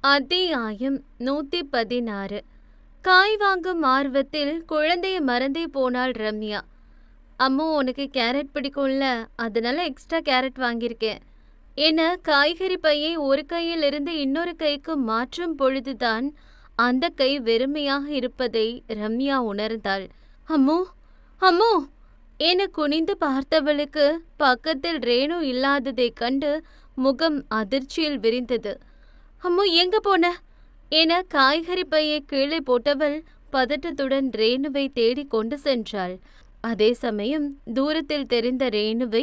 அத்தியாயம் 116. காய் வாங்கும் ஆர்வத்தில் குழந்தைய மறந்தே போனாள் ரம்யா. அம்மு, உனக்கு கேரட் பிடிக்கும்ல, அதனால எக்ஸ்ட்ரா கேரட் வாங்கியிருக்கேன் என காய்கறி பையை ஒரு கையில் இருந்து இன்னொரு கைக்கு மாற்றும் பொழுதுதான் அந்த கை வெறுமையாக இருப்பதை ரம்யா உணர்ந்தாள். அம்மு, அம்மு என குனிந்து பார்த்தவளுக்கு பக்கத்தில் ரேணு இல்லாததைக் கண்டு முகம் அதிர்ச்சியில் விரிந்தது. அம்மு, எங்க போன என காய்கறி பையை கீழே போட்டவள் பதட்டத்துடன் ரேணுவை தேடி கொண்டு சென்றாள். அதே சமயம் தூரத்தில் தெரிந்த ரேணுவை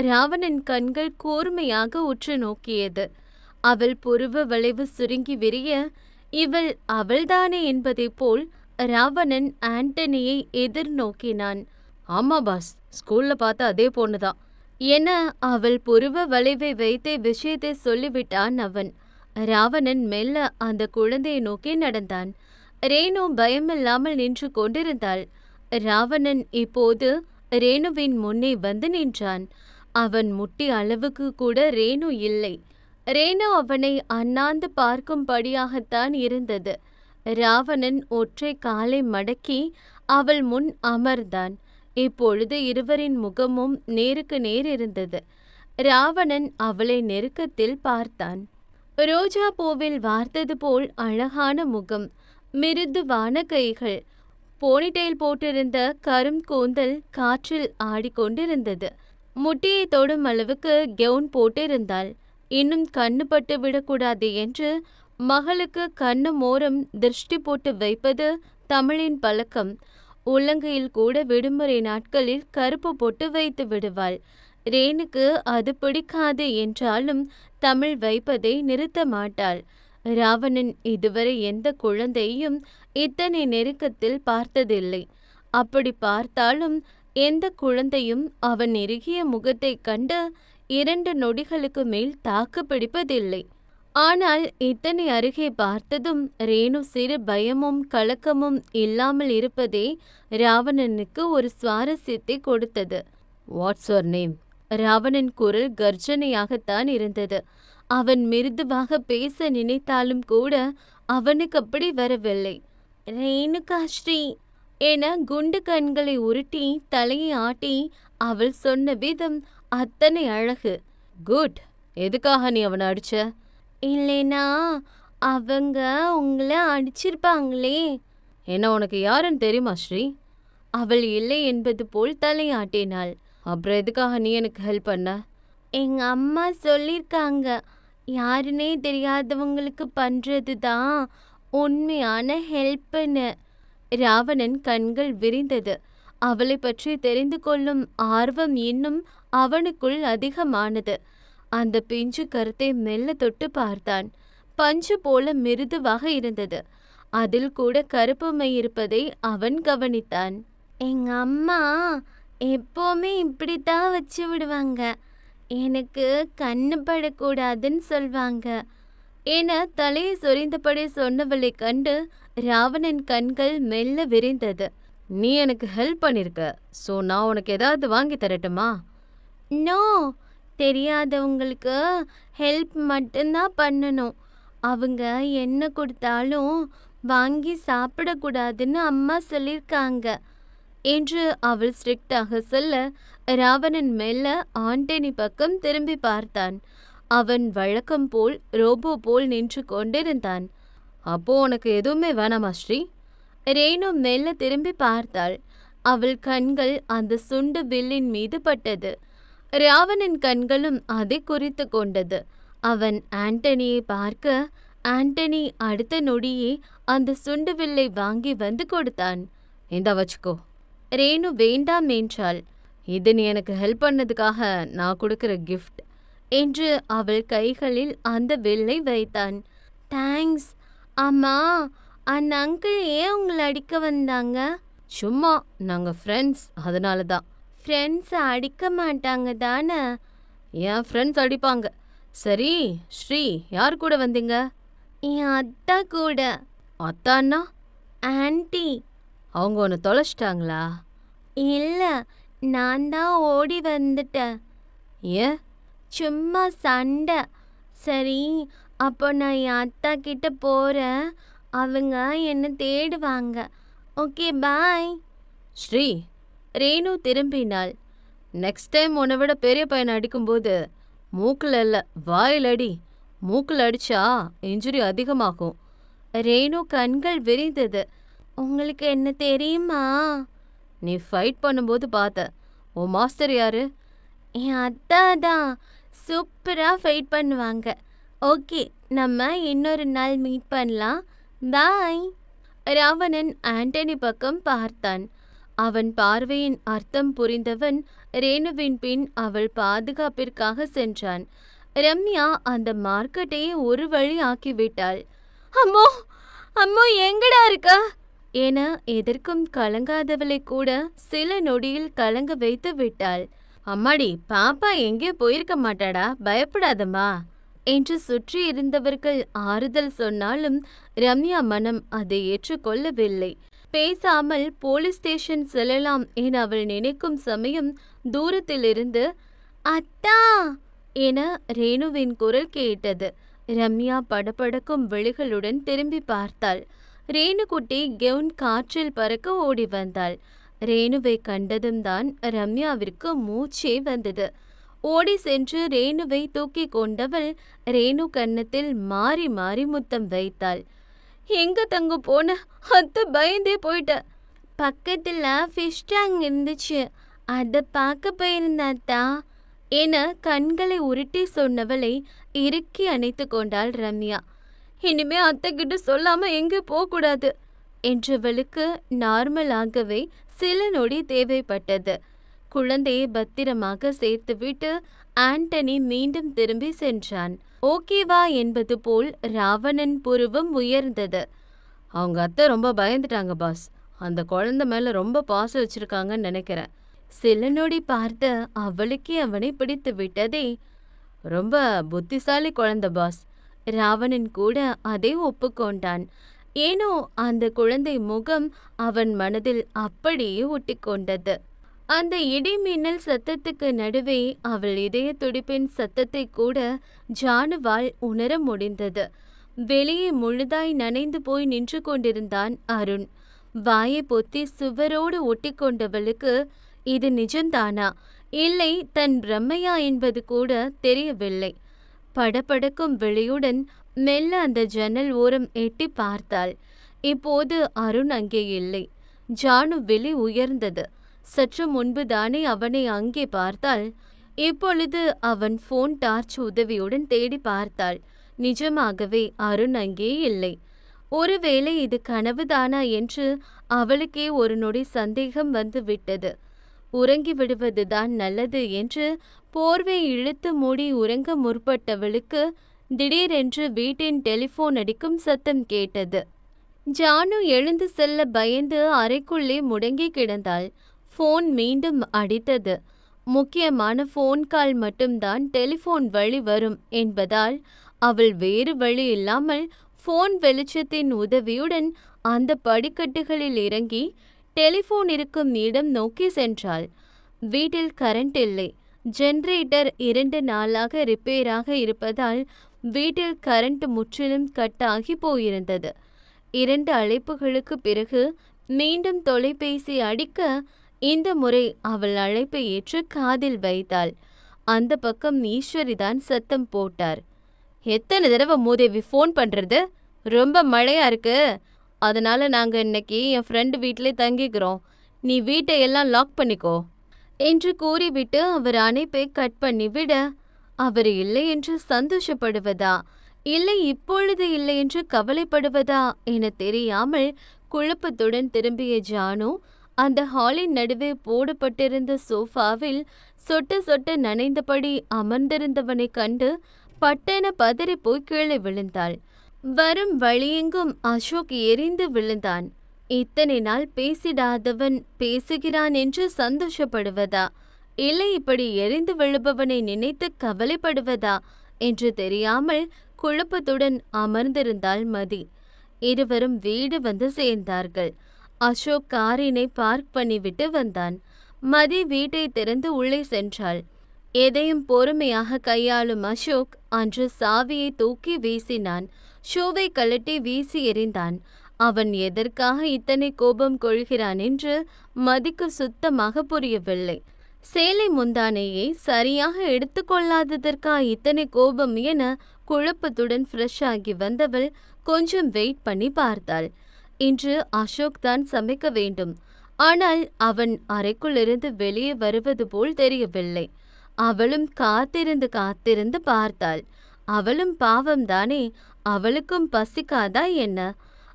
ராவணன் கண்கள் கூர்மையாக உற்று நோக்கியது. அவள் புருவ வளைவு சுருங்கி விரிய இவள் அவள்தானே என்பதைப் போல் ராவணன் ஆண்டனியை எதிர்நோக்கினான். ஆமா பாஸ், ஸ்கூல்ல பார்த்த அதே பொண்ணுதான் என அவள் புருவ வளைவை வைத்தே விஷயத்தை சொல்லிவிட்டான் அவன். ராவணன் மெல்ல அந்த குழந்தையை நோக்கி நடந்தான். ரேணு பயமில்லாமல் நின்று கொண்டிருந்தாள். ராவணன் இப்போது ரேணுவின் முன்னே வந்து நின்றான். அவன் முட்டி அளவுக்கு கூட ரேணு இல்லை. ரேணு அவனை அண்ணாந்து பார்க்கும்படியாகத்தான் இருந்தது. ராவணன் ஒற்றை காலை மடக்கி அவள் முன் அமர்ந்தான். இப்பொழுது இருவரின் முகமும் நேருக்கு நேர் இருந்தது. ராவணன் அவளை நெருக்கத்தில் பார்த்தான். ரோஜா பூவில் வார்த்தது போல் அழகான முகம், மிருதுவான கைகள், போனிடெயில் போட்டிருந்த கரும் கூந்தல் காற்றில் ஆடிக்கொண்டிருந்தது. முட்டியை தொடும் அளவுக்கு கெவுன் போட்டிருந்தாள். இன்னும் கண்ணு பட்டு விடக்கூடாது என்று மகளுக்கு கண்ணு மோரம் திருஷ்டி போட்டு வைப்பது தமிழின் பழக்கம். உள்ளங்கையில் கூட விடுமுறை நாட்களில் கருப்பு போட்டு வைத்து விடுவாள். ரேணுக்கு அது பிடிக்காது என்றாலும் தமிழ் வைப்பதை நிறுத்த மாட்டாள். ராவணன் இதுவரை எந்த குழந்தையும் இத்தனை நெருக்கத்தில் பார்த்ததில்லை. அப்படி பார்த்தாலும் எந்த குழந்தையும் அவன் நெருங்கிய முகத்தை கண்டு 2 நொடிகளுக்கு மேல் தாக்கு பிடிப்பதில்லை. ஆனால் இத்தனை அருகே பார்த்ததும் ரேணு சிறு பயமும் கலக்கமும் இல்லாமல் இருப்பதே ராவணனுக்கு ஒரு சுவாரஸ்யத்தை கொடுத்தது. What's your name? ராவணன் குரல் கர்ஜனையாகத்தான் இருந்தது. அவன் மிருதுவாக பேச நினைத்தாலும் கூட அவனுக்கு அப்படி வரவில்லை. ரேணுகாஸ்ரீ என குண்டு கண்களை உருட்டி தலையை ஆட்டி அவள் சொன்ன விதம் அத்தனை அழகு. குட். எதுக்காக நீ அவனை அடிச்ச? இல்லைனா அவங்க உங்களை அடிச்சிருப்பாங்களே. என்ன, உனக்கு யாருன்னு தெரியுமா ஸ்ரீ? அவள் இல்லை என்பது போல் தலையாட்டினாள். அப்புறம் எதுக்காக நீ எனக்கு ஹெல்ப் பண்ண? எங்க அம்மா சொல்லியிருக்காங்க, யாருன்னே தெரியாதவங்களுக்கு பண்றது தான் உண்மையான ஹெல்ப்னு. ராவணன் கண்கள் விரிந்தது. அவளை பற்றி தெரிந்து கொள்ளும் ஆர்வம் இன்னும் அவனுக்குள் அதிகமானது. அந்த பிஞ்சு கருத்தை மெல்ல தொட்டு பார்த்தான். பஞ்சு போல மிருதுவாக இருந்தது. அதில் கூட கருப்பு மை இருப்பதை அவன் கவனித்தான். எங்க அம்மா எப்போவுமே இப்படித்தான் வச்சு விடுவாங்க, எனக்கு கண்ணு படக்கூடாதுன்னு சொல்வாங்க என தலையை சொரிந்தபடி சொன்னவளை கண்டு ராவணன் கண்கள் மெல்ல விரிந்தது. நீ எனக்கு ஹெல்ப் பண்ணிருக்க, ஸோ நான் உனக்கு ஏதாவது வாங்கி தரட்டுமா? நோ, தெரியாதவங்களுக்கு ஹெல்ப் மட்டும்தான் பண்ணணும். அவங்க என்ன கொடுத்தாலும் வாங்கி சாப்பிடக்கூடாதுன்னு அம்மா சொல்லியிருக்காங்க என்று அவள் ஸ்ட்ரிக்டாக சொல்ல ராவணன் மெல்ல ஆண்டனி பக்கம் திரும்பி பார்த்தான். அவன் வழக்கம் போல் ரோபோ போல் நின்று கொண்டிருந்தான். அப்போ உனக்கு எதுவுமே வேணாமா ஸ்ரீ? ரேணு மெல்ல திரும்பி பார்த்தாள். அவள் கண்கள் அந்த சுண்டு வில்லின் மீது பட்டது. ராவணன் கண்களும் அதை குறித்து கொண்டது. அவன் ஆண்டனியை பார்க்க ஆண்டனி அடுத்த நொடியே அந்த சுண்டு வில்லை வாங்கி வந்து கொடுத்தான். இந்த வச்சுக்கோ. ரேணு வேண்டாம் என்றாள். இது நீ எனக்கு ஹெல்ப் பண்ணதுக்காக நான் கொடுக்கிற கிஃப்ட் என்று அவள் கைகளில் அந்த வில்லை வைத்தான். தேங்க்ஸ். அம்மா, அந்த அங்கிள் ஏன் உங்களை அடிக்க வந்தாங்க? சும்மா, நாங்கள் ஃப்ரெண்ட்ஸ், அதனால தான். ஃப்ரெண்ட்ஸ் அடிக்க மாட்டாங்க தானே? என் ஃப்ரெண்ட்ஸ் அடிப்பாங்க. சரி ஸ்ரீ, யார் கூட வந்தீங்க? என் அத்தா கூட. அத்தான்னா? ஆன்ட்டி. அவங்க ஒன்று தொலைச்சிட்டாங்களா? இல்லை, நான் தான் ஓடி வந்துட்டேன். ஏன்? சும்மா சண்டை. சரி, அப்போ நான் என் அத்தா கிட்ட போறேன். அவங்க என்ன தேடுவாங்க. Okay bye. ஸ்ரீ, ரேணு திரும்பினாள். நெக்ஸ்ட் டைம் உன்னை விட பெரிய பையனை அடிக்கும்போது மூக்கில் இல்லை வாயில் அடி. மூக்கில் அடிச்சா இன்ஜுரி அதிகமாகும். ரேணு கண்கள் விரிந்தது. உங்களுக்கு என்ன தெரியுமா? நீ ஃபைட் பண்ணும்போது பார்த்த. உன் மாஸ்டர் யாரு? என் அத்தா தான். சூப்பராக ஃபைட் பண்ணுவாங்க. ஓகே, நம்ம இன்னொரு நாள் மீட் பண்ணலாம். பாய். ராவணன் ஆண்டனி பக்கம் பார்த்தான். அவன் பார்வையின் அர்த்தம் புரிந்தவன் ரேணுவின் பின் அவள் பாதுகாப்பிற்காக சென்றான். ரம்யா அந்த மார்க்கெட்டையே ஒரு வழி ஆக்கிவிட்டாள். அம்மோ அம்மோ எங்கடா இருக்கா என எதற்கும் கலங்காதவளை கூட சில நொடியில் கலங்க வைத்து விட்டாள். அம்மாடி, பாப்பா எங்கே போயிருக்க மாட்டாடா, பயப்படாதம்மா என்று சுற்றி இருந்தவர்கள் ஆறுதல் சொன்னாலும் ரம்யா மனம் அதை ஏற்றுக்கொள்ளவில்லை. பேசாமல் போலீஸ் ஸ்டேஷன் செல்லலாம் என அவள் நினைக்கும் சமயம் தூரத்திலிருந்து அத்தா என ரேணுவின் குரல் கேட்டது. ரம்யா படபடக்கும் விழிகளுடன் திரும்பி பார்த்தாள். ரேணுகுட்டி கெவுன் காற்றில் பறக்க ஓடி வந்தாள். ரேணுவை கண்டதும் தான் ரம்யாவிற்கு மூச்சே வந்தது. ஓடி சென்று ரேணுவை தூக்கி கொண்டவள் ரேணு கன்னத்தில் மாறி மாறி முத்தம் வைத்தாள். எங்க தங்க போன? அத்தை பயந்தே போயிட்ட. பக்கத்துல ஃபிஷ் டேங்க் இருந்துச்சு, அதை பார்க்க போயிருந்தாத்தா என கண்களை உருட்டி சொன்னவளை இறுக்கி அணைத்து கொண்டாள் ரம்யா. இனிமே அத்தை கிட்ட சொல்லாம எங்கே போகக்கூடாது என்றவளுக்கு நார்மலாகவே சில நொடி தேவைப்பட்டது. குழந்தையை பத்திரமாக சேர்த்துவிட்டு ஆண்டனி மீண்டும் திரும்பி சென்றான். ஓகேவா என்பது போல் ராவணன் புருவம் உயர்ந்தது. அவங்க அத்தை ரொம்ப பயந்துட்டாங்க பாஸ். அந்த குழந்தை மேல ரொம்ப பாசம் வச்சிருக்காங்கன்னு நினைக்கிறேன். சில நொடி பார்த்த அவளுக்கே அவனை பிடித்து விட்டதே. ரொம்ப புத்திசாலி குழந்தை பாஸ். ராவணன் கூட அதை ஒப்புக்கொண்டான். ஏனோ அந்த குழந்தை முகம் அவன் மனதில் அப்படியே ஒட்டிக்கொண்டது. அந்த இடிமின்னல் சத்தத்துக்கு நடுவே அவள் இதய துடிப்பின் சத்தத்தை கூட ஜானுவால் உணர முடிந்தது. வெளியே முழுதாய் நனைந்து போய் நின்று கொண்டிருந்தான் அருண். வாயை பொத்தி சுவரோடு ஒட்டி கொண்டவளுக்கு இது நிஜம்தானா இல்லை தன் பிரம்மையா என்பது கூட தெரியவில்லை. படபடக்கும் விழியுடன் மெல்ல அந்த ஜன்னல் ஓரம் எட்டி பார்த்தாள். இப்போது அருண் அங்கே இல்லை. ஜானு விழி உயர்ந்தது. சற்று முன்புதானே அவனை அங்கே பார்த்தாள். இப்பொழுது அவன் போன் டார்ச் உதவியுடன் தேடி பார்த்தாள். நிஜமாகவே அருண் அங்கே இல்லை. ஒருவேளை இது கனவுதானா என்று அவளுக்கே ஒரு நொடி சந்தேகம் வந்து விட்டது. உறங்கி விடுவதுதான் நல்லது என்று போர்வை இழுத்து மூடி உறங்க முற்பட்டவளுக்கு திடீரென்று வீட்டின் டெலிபோன் அடிக்கும் சத்தம் கேட்டது. ஜானு எழுந்து செல்ல பயந்து அறைக்குள்ளே முடங்கி கிடந்தாள். போன் மீண்டும் அடித்தது. முக்கியமான போன் கால் மட்டும்தான் டெலிபோன் வழி வரும் என்பதால் அவள் வேறு வழி இல்லாமல் போன் வெளிச்சத்தின் உதவியுடன் அந்த படிக்கட்டுகளில் இறங்கி டெலிபோன் இருக்கும் இடம் நோக்கி சென்றாள். வீட்டில் கரண்ட் இல்லை. ஜெனரேட்டர் 2 நாளாக ரிப்பேராக இருப்பதால் வீட்டில் கரண்ட் முற்றிலும் கட் ஆகி போயிருந்தது. 2 அழைப்புகளுக்கு பிறகு மீண்டும் தொலைபேசி அடிக்க இந்த முறை அவள் அழைப்பை ஏற்று காதில் வைத்தாள். அந்த பக்கம் ஈஸ்வரிதான் சத்தம் போட்டார். எத்தனை தடவை மூதேவி ஃபோன் பண்றது? ரொம்ப மழையா இருக்கு, அதனால நாங்க இன்னைக்கு என் ஃப்ரெண்டு வீட்டிலே தங்கிக்கிறோம். நீ வீட்டை எல்லாம் லாக் பண்ணிக்கோ என்று கூறிவிட்டு அவர் அணைப்பை கட் பண்ணிவிட, அவர் இல்லை என்று சந்தோஷப்படுவதா இல்லை இப்பொழுது இல்லை என்று கவலைப்படுவதா என தெரியாமல் குழப்பத்துடன் திரும்பிய ஜானு அந்த ஹாலின் நடுவே போடப்பட்டிருந்த சோஃபாவில் சொட்ட சொட்ட நனைந்தபடி அமர்ந்திருந்தவனை கண்டு பட்டென பதறி போய் கீழே விழுந்தாள். வரும் வழியெங்கும் அசோக் எரிந்து விழுந்தான். இத்தனை நாள் பேசிடாதவன் பேசுகிறான் என்று சந்தோஷப்படுவதா இல்லை இப்படி எரிந்து விழுபவனை நினைத்து கவலைப்படுவதா என்று தெரியாமல் குழப்பத்துடன் அமர்ந்திருந்தாள் மதி. இருவரும் வீடு வந்து சேர்ந்தார்கள். அசோக் காரினை பார்க் பண்ணிவிட்டு வந்தான். மதி வீட்டை திறந்து உள்ளே சென்றாள். எதையும் பொறுமையாக கையாளும் அசோக் அன்று சாவியை தூக்கி வீசினான். ஷூவை கழட்டி வீசி எறிந்தான். அவன் எதற்காக இத்தனை கோபம் கொள்கிறான் என்று மதிக்கு சுத்தமாக புரியவில்லை. சேலை முந்தானையை சரியாக எடுத்துக்கொள்ளாததற்கா இத்தனை கோபம் என குழப்பத்துடன் ஃப்ரெஷ் ஆகி வந்தவள் கொஞ்சம் வெயிட் பண்ணி பார்த்தாள். இன்று அசோக் தான் சமைக்க வேண்டும். ஆனால் அவன் அறைக்குள்ளிருந்து வெளியே வருவது போல் தெரியவில்லை. அவளும் காத்திருந்து காத்திருந்து பார்த்தாள். அவளும் பாவம்தானே, அவளுக்கும் பசிக்காதா என்ன?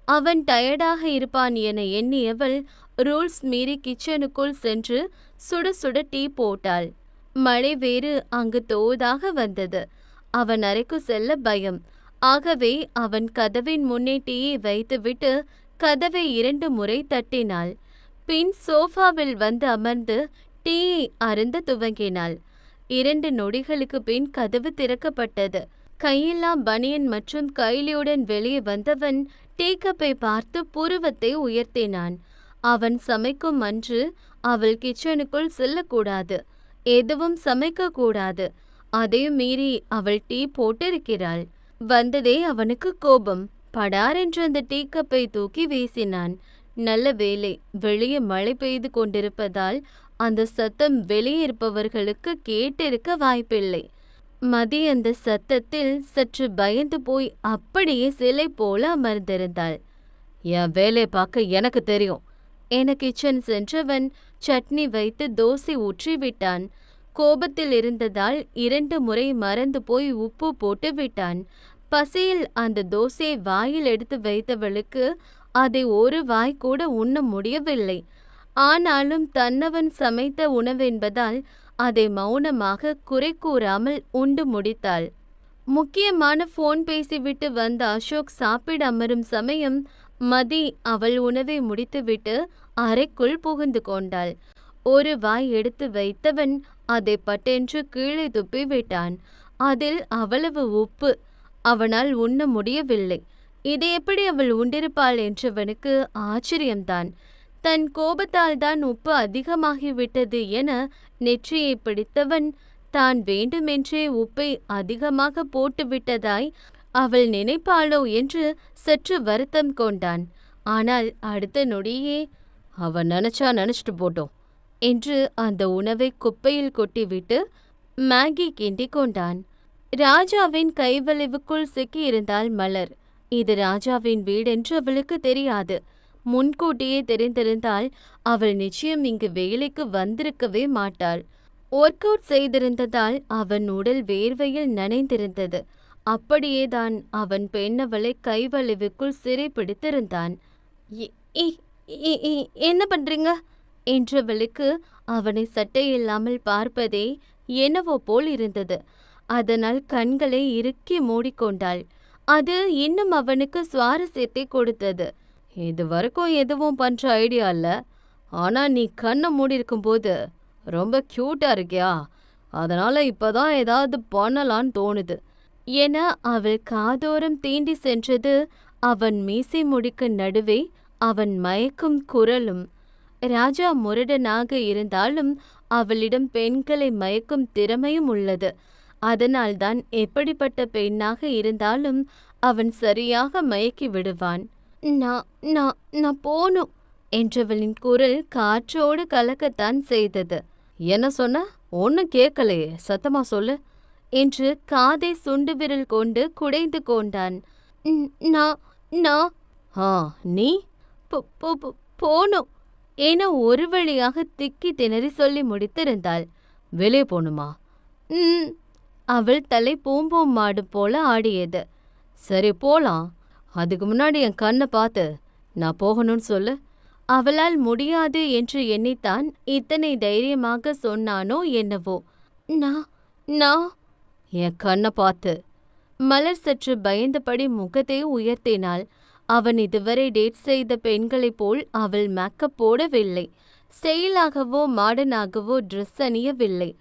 அவன் டயர்டாக இருப்பான் என எண்ணியவள் ரூல்ஸ் மீறி கிச்சனுக்குள் சென்று சுட சுட டீ போட்டாள். மழை வேறு அங்கு தோதாக வந்தது. அவன் அறைக்கு செல்ல பயம். ஆகவே அவன் கதவின் முன்னே டீயை வைத்துவிட்டு கதவை 2 முறை தட்டினாள். பின் சோஃபாவில் வந்து அமர்ந்து டீயை அருந்த துவங்கினாள். 2 நொடிகளுக்கு பின் கதவு திறக்கப்பட்டது. கையெல்லாம் பனியன் மற்றும் கைலியுடன் வெளியே வந்தவன் டீ கப்பை பார்த்து புருவத்தை உயர்த்தினான். அவன் சமைக்கும் அன்று அவள் கிச்சனுக்குள் செல்லக்கூடாது, எதுவும் சமைக்கக்கூடாது. அதையும் மீறி அவள் டீ போட்டிருக்கிறாள். வந்ததே அவனுக்கு கோபம். படாரென்று அந்த டீ கப்பை தூக்கி வீசினான். நல்ல வேளை, வெளியே மழை பெய்து கொண்டிருப்பதால் அந்த சத்தம் வெளியே இருப்பவர்களுக்கு கேட்டிருக்க வாய்ப்பில்லை. மதி அந்த சத்தத்தில் சற்று பயந்து போய் அப்படியே சிலை போல அமர்ந்திருந்தாள். என் வேலையை பார்க்க எனக்கு தெரியும் என கிச்சன் சென்றவன் சட்னி வைத்து தோசை ஊற்றி விட்டான். கோபத்தில் இருந்ததால் 2 முறை மறந்து போய் உப்பு போட்டு விட்டான். பசியில் அந்த தோசையை வாயில் எடுத்து வைத்தவளுக்கு அதை ஒரு வாய் கூட உண்ண முடியவில்லை. ஆனாலும் தன்னவன் சமைத்த உணவென்பதால் அதை மௌனமாக குறை கூறாமல் உண்டு முடித்தாள். முக்கியமான போன் பேசிவிட்டு வந்த அசோக் சாப்பிட அமரும் சமயம் மதி அவள் உணவை முடித்துவிட்டு அறைக்குள் புகுந்து கொண்டாள். ஒரு வாய் எடுத்து வைத்தவன் அதை பட்டென்று கீழே துப்பி விட்டான். அதில் அவ்வளவு உப்பு. அவனால் உண்ண முடியவில்லை. இதை எப்படி அவள் உண்டிருப்பாள் என்றவனுக்கு ஆச்சரியம்தான். தன் கோபத்தால் தான் உப்பு அதிகமாகிவிட்டது என நெற்றியை பிடித்தவன் தான் வேண்டுமென்றே உப்பை அதிகமாக போட்டுவிட்டதாய் அவள் நினைப்பாளோ என்று சற்று வருத்தம் கொண்டான். ஆனால் அடுத்த நொடியே அவன் நினைச்சா நினைச்சிட்டு போட்டோம் என்று அந்த உணவை குப்பையில் கொட்டிவிட்டு மேகி கிண்டி கொண்டான். ராஜாவின் கைவளைவுக்குள் சிக்கியிருந்தாள் மலர். இது ராஜாவின் வீடென்று அவளுக்கு தெரியாது. முன்கூட்டியே தெரிந்திருந்தால் அவள் நிச்சயம் இங்கு வேலைக்கு வந்திருக்கவே மாட்டாள். ஒர்க் அவுட் செய்திருந்ததால் அவன் உடல் வேர்வையில் நனைந்திருந்தது. அப்படியேதான் அவன் பெண்ணவளை கைவளைவுக்குள் சிறை பிடித்திருந்தான். என்ன பண்றீங்க என்றவளுக்கு அவனை சட்டையில்லாமல் பார்ப்பதே என்னவோ போல் இருந்தது. அதனால் கண்களை இறுக்கி மூடிக்கொண்டாள். அது இன்னும் அவனுக்கு சுவாரஸ்யத்தை கொடுத்தது. இது வரைக்கும் எதுவும் பண்ற ஐடியா இல்ல, ஆனா நீ கண்ணை மூடி இருக்கும்போது ரொம்ப கியூட்டா இருக்கியா, அதனால இப்பதான் ஏதாவது பண்ணலான்னு தோணுது என அவள் காதோரம் தீண்டி சென்றது. அவன் மீசை முடிக்கு நடுவே அவன் மயக்கும் குரலும். ராஜா முரடனாக இருந்தாலும் அவளிடம் பெண்களை மயக்கும் திறமையும் உள்ளது. அதனால்தான் எப்படிப்பட்ட பெண்ணாக இருந்தாலும் அவன் சரியாக மயக்கி விடுவான். நான் போனும் என்றவளின் குரல் காற்றோடு கலக்கத்தான் செய்தது. என்ன சொன்ன? ஒன்னும் கேட்கலையே, சத்தமா சொல்லு என்று காதை சுண்டு விரல் கொண்டு குடைந்து கொண்டான். நீ போனும் என ஒரு வழியாக திக்கி திணறி சொல்லி முடித்திருந்தாள். வெளியே போணுமா? அவள் தலை பூம்பூம் மாடு போல ஆடியது. சரி போலாம், அதுக்கு முன்னாடி என் கண்ணை பார்த்து நான் போகணும்னு சொல்லு. அவளால் முடியாது என்று எண்ணித்தான் இத்தனை தைரியமாக சொன்னானோ என்னவோ. நான் என் கண்ணை பார்த்து. மலர் சற்று பயந்தபடி முகத்தை உயர்த்தினாள். அவன் இதுவரை டேட் செய்த பெண்களைப் போல் அவள் மேக்கப் போடவில்லை. ஸ்டைலாகவோ மாடர்னாகவோ ட்ரெஸ் அணியவில்லை.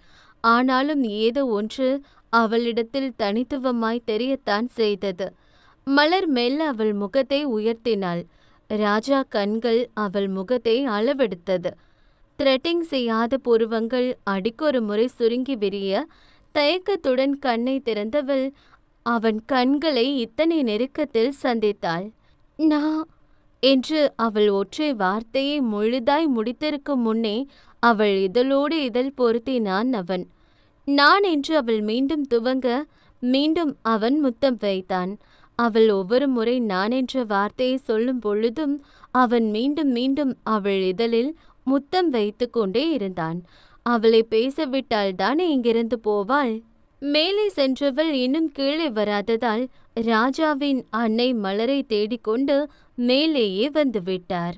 ஆனாலும் ஏதோ ஒன்று அவளிடத்தில் தனித்துவமாய் தெரியத்தான் செய்தது. மலர் மெல்ல அவள் முகத்தை உயர்த்தினாள். ராஜா கண்கள் அவள் முகத்தை அளவெடுத்தது. த்ரெட்டிங் செய்யாத புருவங்கள் அடிக்கொரு முறை சுருங்கி விரிய தயக்கத்துடன் கண்ணை திறந்தவள் அவன் கண்களை இத்தனை நெருக்கத்தில் சந்தித்தாள். நான் என்று அவள் ஒற்றை வார்த்தையை முழுதாய் முடித்திருக்கும் முன்னே அவள் இதழோடு இதழ் பொருத்தினான் அவன். நான் என்று அவள் மீண்டும் துவங்க மீண்டும் அவன் முத்தம் வைத்தான். அவள் ஒவ்வொரு முறை நான் என்ற வார்த்தையை சொல்லும் பொழுதும் அவன் மீண்டும் மீண்டும் அவள் இதழில் முத்தம் வைத்து கொண்டே இருந்தான். அவளை பேசவிட்டால் தானே இங்கிருந்து போவாள். மேலே சென்றவள் இன்னும் கீழே வராததால் ராஜாவின் அன்னை மலரை தேடிக்கொண்டு மேலேயே வந்து விட்டார்.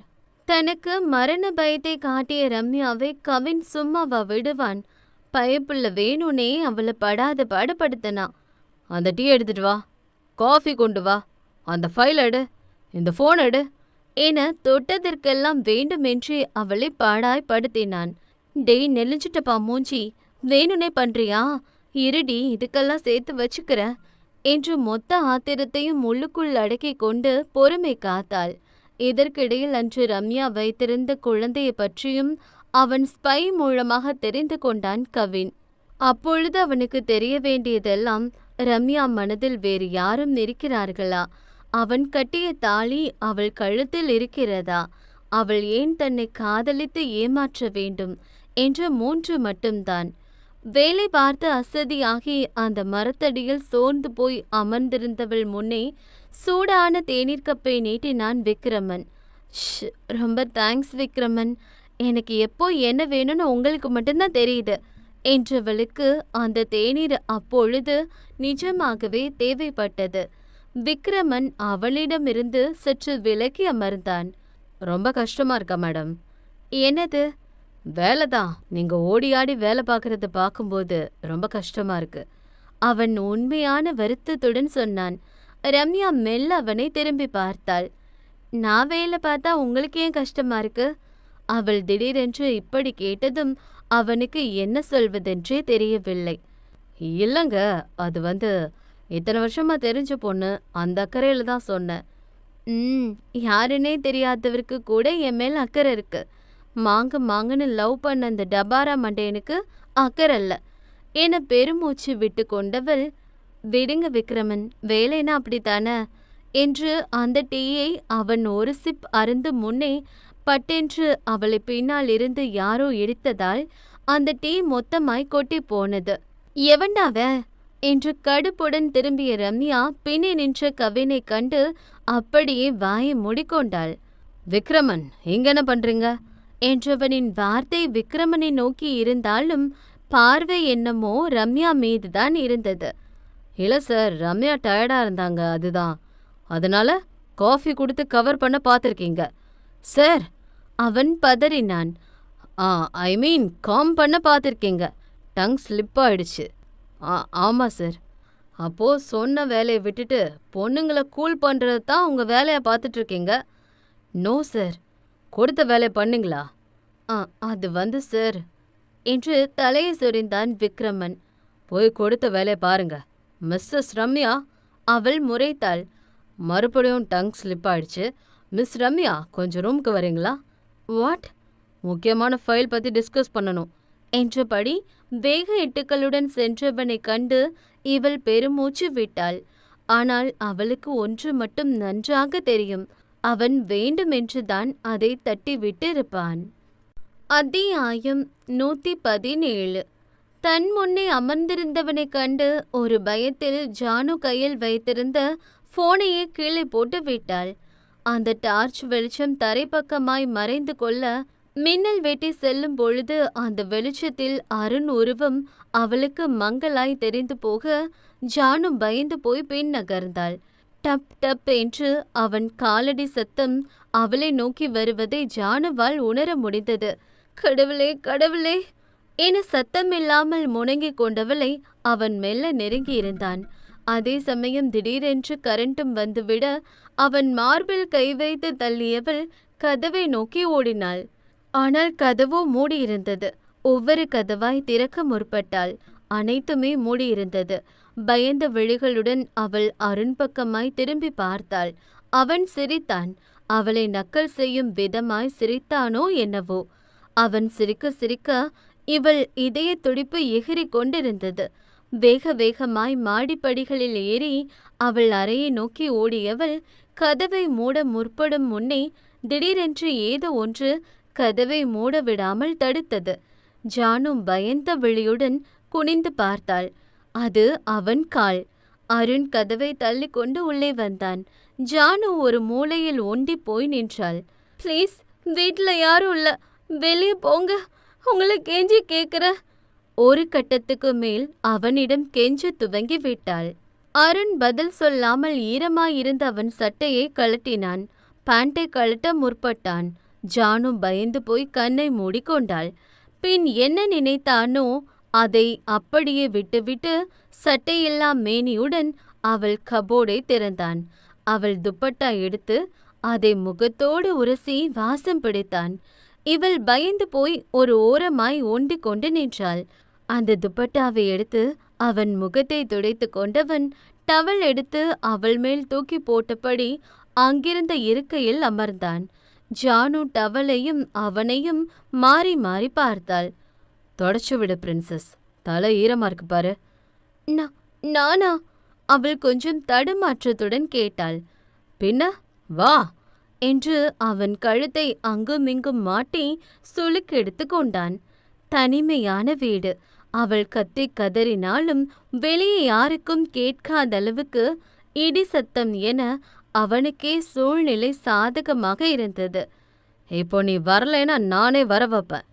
தனக்கு மரண பயத்தை காட்டிய ரம்யாவை கவின் சும்மாவா விடுவான்? பயப்புள்ள வேணுனே அவளை படாத பாடுபடுத்தனா. அந்த டீ எடுத்துட்டு வா, காஃபி கொண்டு வா, அந்த ஃபைல் எடு, இந்த ஃபோன் எடு என தொட்டதற்கெல்லாம் வேண்டுமென்றே அவளை பாடாய்படுத்தினான். டேய் நெலிஞ்சிட்டப்பா மூஞ்சி, வேணுனே பண்றியா? இருடி, இதுக்கெல்லாம் சேர்த்து வச்சுக்கிற என்று மொத்த ஆத்திரத்தையும் உள்ளுக்குள் அடக்கி கொண்டு பொறுமை காத்தாள். இதற்கிடையில் அன்று ரம்யா வைத்திருந்த குழந்தையை பற்றியும் அவன் ஸ்பை மூலமாக தெரிந்து கொண்டான் கவின். அப்பொழுது அவனுக்கு தெரிய வேண்டியதெல்லாம் ரம்யா மனதில் வேறு யாரும் இருக்கிறார்களா? அவன் கட்டிய தாலி அவள் கழுத்தில் இருக்கிறதா? அவள் ஏன் தன்னை காதலித்து ஏமாற்ற வேண்டும் என்ற 3 மட்டும்தான். வேலை பார்த்து அசதியாகி அந்த மரத்தடியில் சோர்ந்து போய் அமர்ந்திருந்தவள் முன்னே சூடான தேநீர் கப்பை நீட்டினான் விக்ரமன். ரொம்ப தேங்க்ஸ் விக்ரமன், எனக்கு எப்போ என்ன வேணும்னு உங்களுக்கு மட்டும்தான் தெரியுது என்றவளுக்கு அந்த தேநீர் அப்பொழுது நிஜமாகவே தேவைப்பட்டது. விக்ரமன் அவளிடமிருந்து சற்று விலகி அமர்ந்தான். ரொம்ப கஷ்டமா இருக்கா மேடம்? என்னது? வேலைதான். நீங்க ஓடி ஆடி வேலை பார்க்கறத பார்க்கும்போது ரொம்ப கஷ்டமா இருக்கு. அவன் உண்மையான வருத்தத்துடன் சொன்னான். ரம்யா மெல்ல அவனை திரும்பி பார்த்தாள். நான் வேலை பார்த்தா உங்களுக்கு ஏன் கஷ்டமா இருக்கு? அவள் திடீரென்று இப்படி கேட்டதும் அவனுக்கு என்ன சொல்வதென்றே தெரியவில்லை. இல்லைங்க, அது இத்தனை வருஷமா தெரிஞ்ச பொண்ணு, அந்த அக்கறையில தான் சொன்னேன். யாருன்னே தெரியாதவருக்கு கூட என் மேல் அக்கறை இருக்கு. மாங்குன்னு லவ் பண்ண அந்த டபாரா மண்டையனுக்கு அக்கறை இல்ல என பெருமூச்சு விட்டு கொண்டவள், விடுங்க விக்ரமன், வேலைன்னா அப்படித்தானே என்று அந்த டீயை அவன் ஒரு சிப் அருந்து முன்னே பட்டென்று அவளை பின்னால் இருந்து யாரோ இடித்ததால் அந்த டீ மொத்தமாய் கொட்டி போனது. எவன்டாவ என்று கடுப்புடன் திரும்பிய ரம்யா பின்னே நின்ற கவினை கண்டு அப்படியே வாயை மூடிக்கொண்டாள். விக்ரமன், இங்க என்ன பண்றீங்க என்றவனின் வார்த்தை விக்ரமனை நோக்கி இருந்தாலும் பார்வை என்னமோ ரம்யா மீதுதான் இருந்தது. இல்ல சார், ரம்யா டயர்டா இருந்தாங்க, அதுதான். அதனால காஃபி கொடுத்து கவர் பண்ண பார்த்துருக்கீங்க சார். அவன் பதறினான். ஐ மீன் காம் பண்ண பார்த்துருக்கீங்க. டங் ஸ்லிப் ஆயிடுச்சு. ஆமாம் சார். அப்போது சொன்ன வேலையை விட்டுட்டு பொண்ணுங்களை கூல் பண்ணுறது தான் உங்கள் வேலையை பார்த்துட்ருக்கீங்க. No sir. கொடுத்த வேலையை பண்ணுங்களா? அது சார் என்று தலையை சொரிந்தான் விக்ரமன். போய் கொடுத்த வேலையை பாருங்க மிஸ்ஸஸ் ரம்யா, அவள் முறைத்தாள். மறுபடியும் டங் ஸ்லிப் ஆயிடுச்சு. மிஸ் ரம்யா, கொஞ்சம் ரூமுக்கு வரீங்களா? வாட்? முக்கியமான ஃபைல் பற்றி டிஸ்கஸ் பண்ணணும் என்றபடி வேக எட்டுக்களுடன் சென்றவனை கண்டு இவள் பெருமூச்சு விட்டாள். ஆனால் அவளுக்கு ஒன்று மட்டும் நன்றாக தெரியும், அவன் வேண்டுமென்றுதான் அதை தட்டிவிட்டு இருப்பான். அத்தியாயம் 117. தன் முன்னே அமர்ந்திருந்தவனை கண்டு ஒரு பயத்தில் ஜானு கையில் வைத்திருந்த போனையே கீழே போட்டு விட்டாள். அந்த டார்ச் வெளிச்சம் தரைப்பக்கமாய் மறைந்து கொள்ள மின்னல் வெட்டி செல்லும் பொழுது அந்த வெளிச்சத்தில் அருண் உருவம் அவளுக்கு மங்களாய் தெரிந்து போக ஜானு பயந்து போய் பின் நகர்ந்தாள். டப் டப் என்று அவன் காலடி சத்தம் அவளை நோக்கி வருவதை ஜானுவால் உணர முடிந்தது. கடவுளே கடவுளே என சத்தமில்லாமல் முணங்கிக் கொண்டவளை அவன் மெல்ல நெருங்கி இருந்தான். அதே சமயம் திடீரென்று கரண்ட்டும் வந்துவிட அவன் மார்பில் கை வைத்து தள்ளியவள் கதவை நோக்கி ஓடினாள். ஆனால் கதவோ மூடியிருந்தது. ஒவ்வொரு கதவாய் திறக்க முற்பட்டாள். அனைத்துமே மூடியிருந்தது. பயந்த விழிகளுடன் அவள் அருண் பக்கமாய் திரும்பி பார்த்தாள். அவன் சிரித்தான். அவளை நக்கல் செய்யும் விதமாய் சிரித்தானோ என்னவோ. அவன் சிரிக்க சிரிக்க இவள் இதய துடிப்பு எகிறிக் கொண்டிருந்தது. வேக வேகமாய் மாடிப்படிகளில் ஏறி அவள் அறையை நோக்கி ஓடியவள் கதவை மூட முற்படும் முன்னே திடீரென்று ஏதோ ஒன்று கதவை மூட விடாமல் தடுத்தது. ஜானு பயந்த விழியுடன் குனிந்து பார்த்தாள். அது அவன் கால். அருண் கதவை தள்ளி கொண்டு உள்ளே வந்தான். ஜானு ஒரு மூலையில் ஒண்டி போய் நின்றாள். ப்ளீஸ், வீட்ல யாரும் இல்ல, வெளியே போங்க, உங்களை கெஞ்சி கேக்குற. ஒரு கட்டத்துக்கு மேல் அவனிடம் கெஞ்ச துவங்கி விட்டாள். அருண் பதில் சொல்லாமல் ஈரமாயிருந்த அவன் சட்டையை கழட்டினான். பேண்டை கழட்ட முற்பட்டான். ஜானு பயந்து போய் கண்ணை மூடிக்கொண்டாள். பின் என்ன நினைத்தானோ அதை அப்படியே விட்டுவிட்டு சட்டையில்லா மேனியுடன் அவள் கபோர்டை திறந்தான். அவள் துப்பட்டா எடுத்து அதை முகத்தோடு உரசி வாசம் பிடித்தான். இவள் பயந்து போய் ஒரு ஓரமாய் ஒண்டி கொண்டு நின்றாள். அந்த துப்பட்டாவை எடுத்து அவன் முகத்தை துடைத்து கொண்டவன் டவல் எடுத்து அவள் மேல் தூக்கி போட்டபடி அங்கிருந்த இருக்கையில் அமர்ந்தான். ஜானு டவலையும் அவனையும் மாறி மாறி பார்த்தாள். தொடச்சு விடு பிரின்சஸ், தலை ஈரமா இருக்கு பாரு. நானா? அவள் கொஞ்சம் தடுமாற்றத்துடன் கேட்டாள். பின்ன வா என்று அவன் கழுத்தை அங்குமிங்கும் மாட்டி சுளுக்கெடுத்து கொண்டான். தனிமையான வீடு. அவள் கத்தி கதறினாலும் வெளியே யாருக்கும் கேட்காதளவுக்கு இடி சத்தம் என அவனுக்கே சூழ்நிலை சாதகமாக இருந்தது. இப்போ நீ வரலைன்னா நானே வர வைப்பேன்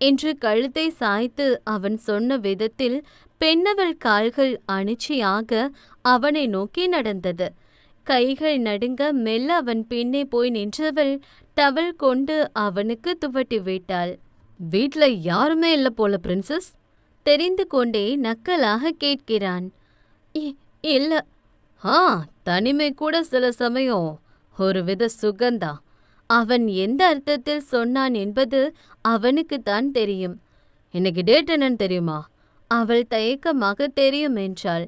என்று கழுத்தை சாய்த்து அவன் சொன்ன விதத்தில் பெண்ணவள் கால்கள் அணிச்சியாக அவனை நோக்கி நடந்தது. கைகள் நடுங்க மெல்ல அவன் பின்னே போய் நின்றவள் டவல் கொண்டு அவனுக்கு துவட்டி விட்டாள். வீட்ல யாருமே இல்ல போல பிரின்சஸ். தெரிந்து கொண்டே நக்கலாக கேட்கிறான். இல்ல. தனிமை கூட சில சமயம் ஒரு வித சுகந்தா. அவன் எந்த அர்த்தத்தில் சொன்னான் என்பது அவனுக்குத்தான் தெரியும். இன்னைக்கு டேட் என்னன்னு தெரியுமா? அவள் தயக்கமாக தெரியும் என்றாள்.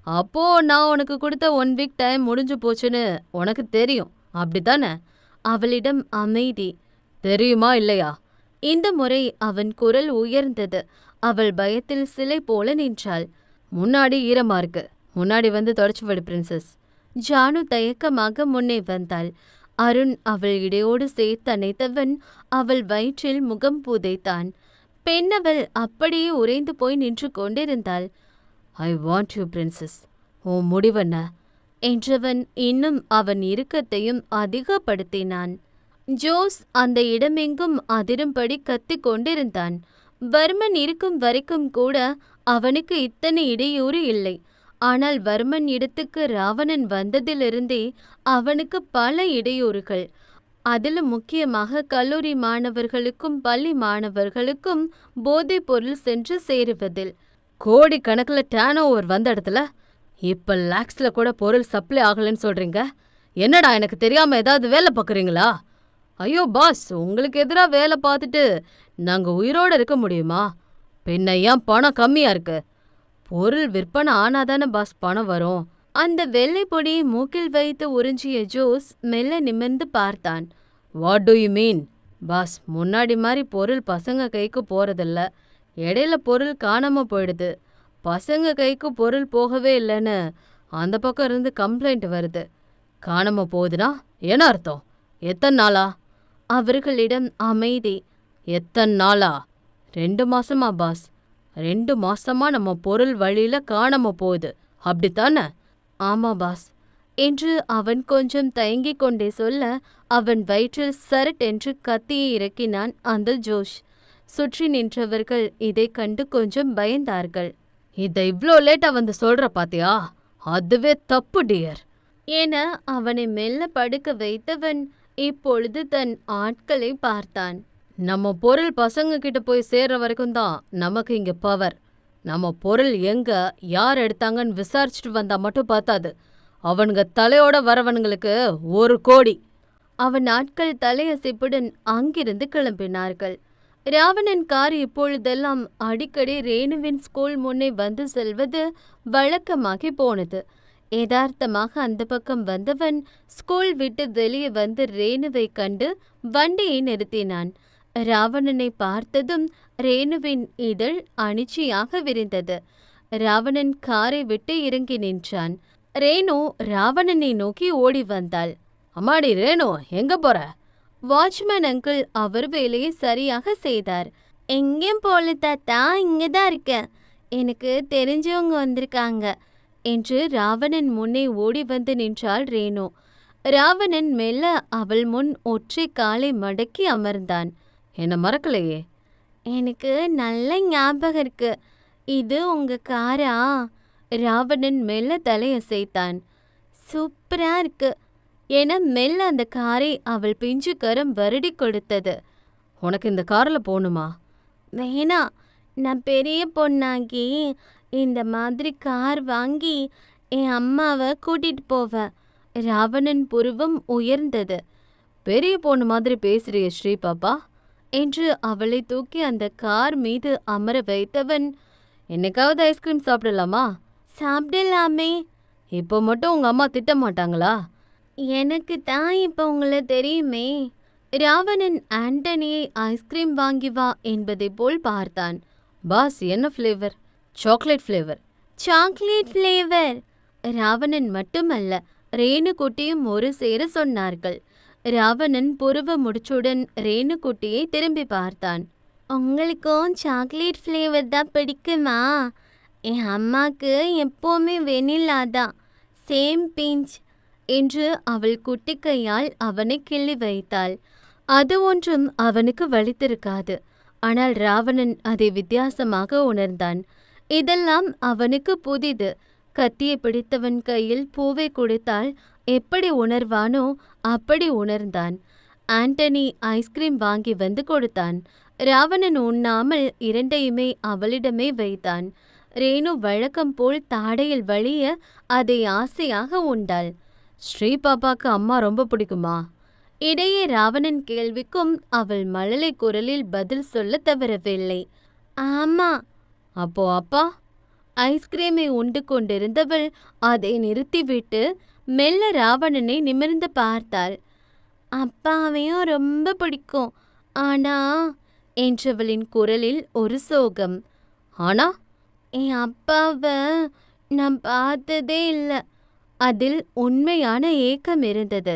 அப்போ நான் உனக்கு கொடுத்த 1 வீக் டைம் முடிஞ்சு போச்சுன்னு உனக்கு தெரியும், அப்படித்தானே? அவளிடம் அமைதி. தெரியுமா இல்லையா? இந்த முறை அவன் குரல் உயர்ந்தது. அவள் பயத்தில் சிலை போல நின்றாள். முன்னாடி ஈரமா இருக்கு, முன்னாடி வந்து தொடச்சு விடு பிரின்சஸ். ஜானு தயக்கமாக முன்னே வந்தாள். அருண் அவள் இடையோடு சேர்த்தணைத்தவன் அவள் வயிற்றில் முகம் புதைத்தான். பெண்ணவள் அப்படியே உறைந்து போய் நின்று கொண்டிருந்தாள். ஐ வாண்ட் யூ பிரின்சஸ், உன் முடிவென்ன என்றவன் இன்னும் அவன் இறுக்கத்தையும் அதிகப்படுத்தினான். ஜோஸ் அந்த இடமெங்கும் அதிரும்படி கத்தி கொண்டிருந்தான். வர்மன் இருக்கும் வரைக்கும் கூட அவனுக்கு இத்தனை இடையூறு இல்லை. ஆனால் வர்மன் இடத்துக்கு ராவணன் வந்ததிலிருந்தே அவனுக்கு பல இடையூறுகள். அதிலும் முக்கியமாக கல்லூரி மாணவர்களுக்கும் பள்ளி மாணவர்களுக்கும் போதைப் பொருள் சென்று சேருவதில். கோடி கணக்கில் டேன் ஓவர் வந்த இடத்துல இப்ப லாக்ஸ்ல கூட பொருள் சப்ளை ஆகலன்னு சொல்றீங்க. என்னடா, எனக்கு தெரியாம ஏதாவது வேலை பார்க்குறீங்களா? ஐயோ பாஸ், உங்களுக்கு எதிராக வேலை பார்த்துட்டு நாங்க உயிரோட இருக்க முடியுமா? பின்ன ஏன் பணம் கம்மியா இருக்கு? பொருள் விற்பனை ஆனாதானே பாஸ் பணம் வரும். அந்த வெள்ளை பொடியை மூக்கில் வைத்து உறிஞ்சிய ஜோஸ் மெல்ல நிமிர்ந்து பார்த்தான். What do you mean? Boss, முன்னாடி மாதிரி பொருள் பசங்க கைக்கு போறதில்ல. இடையில பொருள் காணாம போயிடுது. பசங்க கைக்கு பொருள் போகவே இல்லைன்னு அந்த பக்கம் இருந்து கம்ப்ளைண்ட் வருது. காணாம போகுதுன்னா என்ன அர்த்தம்? எத்தனை நாளா? அவர்களிடம் அமைதி. எத்தனை நாளா? 2 மாசமா பாஸ். 2 மாசமா நம்ம பொருள் வழியில காணாம போகுது, அப்படித்தானே? ஆமா பாஸ் என்று அவன் கொஞ்சம் தயங்கிக் கொண்டே சொல்ல அவன் வயிற்றில் சரட் என்று கத்தியை இறக்கினான் அந்த ஜோஷ். சுற்றி நின்றவர்கள் இதை கண்டு கொஞ்சம் பயந்தார்கள். இதை இவ்ளோ லேட்டா வந்து சொல்ற பாத்தியா? அதுவே தப்பு டியர் என அவனை மெல்ல படுக்க வைத்தவன் இப்பொழுது தன் ஆட்களை பார்த்தான். நம்ம பொருள் பசங்க கிட்ட போய் சேர்ற வரைக்கும் தான் நமக்கு இங்க பவர். நம்ம பொருள் எங்க யார் எடுத்தாங்கன்னு விசாரிச்சுட்டு வந்தா மட்டும் பார்த்தாது. அவனுங்க தலையோட வரவனுங்களுக்கு 1 கோடி. அவன் ஆட்கள் தலையசைப்புடன் அங்கிருந்து கிளம்பினார்கள். ராவணன் கார் இப்பொழுதெல்லாம் அடிக்கடி ரேணுவின் ஸ்கூல் முன்னே வந்து செல்வது வழக்கமாகி போனது. யதார்த்தமாக அந்த பக்கம் வந்தவன் ஸ்கூல் விட்டு வெளியே வந்து ரேணுவை கண்டு வண்டியை நிறுத்தினான். ராவணனை பார்த்ததும் ரேணுவின் இதழ் அனிச்சையாக விரிந்தது. ராவணன் காரை விட்டு இறங்கி நின்றான். ரேணு ராவணனை நோக்கி ஓடி வந்தாள். அம்மாடி ரேணு, எங்க போற? வாட்ச்மேன் அங்கிள் அவர் வேலையை சரியாக செய்தார். எங்கேயும் போல தாத்தா, இங்கதான் இருக்கேன். எனக்கு தெரிஞ்சவங்க வந்திருக்காங்க என்று ராவணன் முன்னே ஓடி வந்து நின்றாள் ரேணு. ராவணன் மெல்ல அவள் முன் ஒற்றை காலை மடக்கி அமர்ந்தான். என்ன மறக்கலையே? எனக்கு நல்ல ஞாபகம் இருக்கு. இது உங்க காரா? ராவணன் மெல்ல தலையசைத்தான். சூப்பரா இருக்கு என மெல்ல அந்த காரை அவள் பிஞ்சு கரம் வருடி கொடுத்தது. உனக்கு இந்த காரில் போகணுமா? வேணா, நான் பெரிய பொண்ணாகி இந்த மாதிரி கார் வாங்கி என் அம்மாவை கூட்டிட்டு போவேன். ராவணன் புருவம் உயர்ந்தது. பெரிய பொண்ணு மாதிரி பேசுறிய ஸ்ரீ பாப்பா என்று அவளை தூக்கி அந்த கார் மீது அமர வைத்தவன், என்னைக்காவது ஐஸ்கிரீம் சாப்பிடலாமா? சாப்பிடலாமே. இப்போ மட்டும் உங்க அம்மா திட்ட மாட்டாங்களா? எனக்கு தான் இப்போ உங்களை தெரியுமே. ராவணன் ஆண்டனியை ஐஸ்கிரீம் வாங்கி வா என்பதை போல் பார்த்தான். பாஸ், என்ன flavour? Chocolate flavour. Chocolate flavour? Ravanan மட்டுமல்ல, ரேணுகுட்டியும் ஒரு சேர சொன்னார்கள். ராவணன் புருவ முடிச்சுடன் ரேணுகுட்டியை திரும்பி பார்த்தான். உங்களுக்கும் சாக்லேட் ஃப்ளேவர் தான் பிடிக்குமா? என் அம்மாக்கு எப்போவுமே வெனிலா தான். சேம் பிஞ்ச் என்று அவள் குட்டி கையால் அவனை கிள்ளி வைத்தாள். அது ஒன்றும் அவனுக்கு வலித்திருக்காது. ஆனால் ராவணன் அதை வித்தியாசமாக உணர்ந்தான். இதெல்லாம் அவனுக்கு புதிது. கத்தியை பிடித்தவன் கையில் பூவை கொடுத்தால் எப்படி உணர்வானோ அப்படி உணர்ந்தான். ஆண்டனி ஐஸ்கிரீம் வாங்கி வந்து கொடுத்தான். ராவணன் உண்ணாமல் இரண்டையுமே அவளிடமே வைத்தான். ரேணு வழக்கம் போல் தாடையில் வழிய அதை ஆசையாக உண்டாள். ஸ்ரீ பாப்பாக்கு அம்மா ரொம்ப பிடிக்குமா? இடையே ராவணன் கேள்விக்கும் அவள் மழலை குரலில் பதில் சொல்ல தவறவில்லை. ஆமா. அப்போ அப்பா? ஐஸ்கிரீமை உண்டு கொண்டிருந்தவள் அதை நிறுத்திவிட்டு மெல்ல ராவணனை நிமிர்ந்து பார்த்தாள். அப்பாவையும் ரொம்ப பிடிக்கும். ஆனா என்றவளின் குரலில் ஒரு சோகம். ஆனா? என் அப்பாவை நான் பார்த்ததே இல்லை. அதில் உண்மையான ஏக்கம் இருந்தது.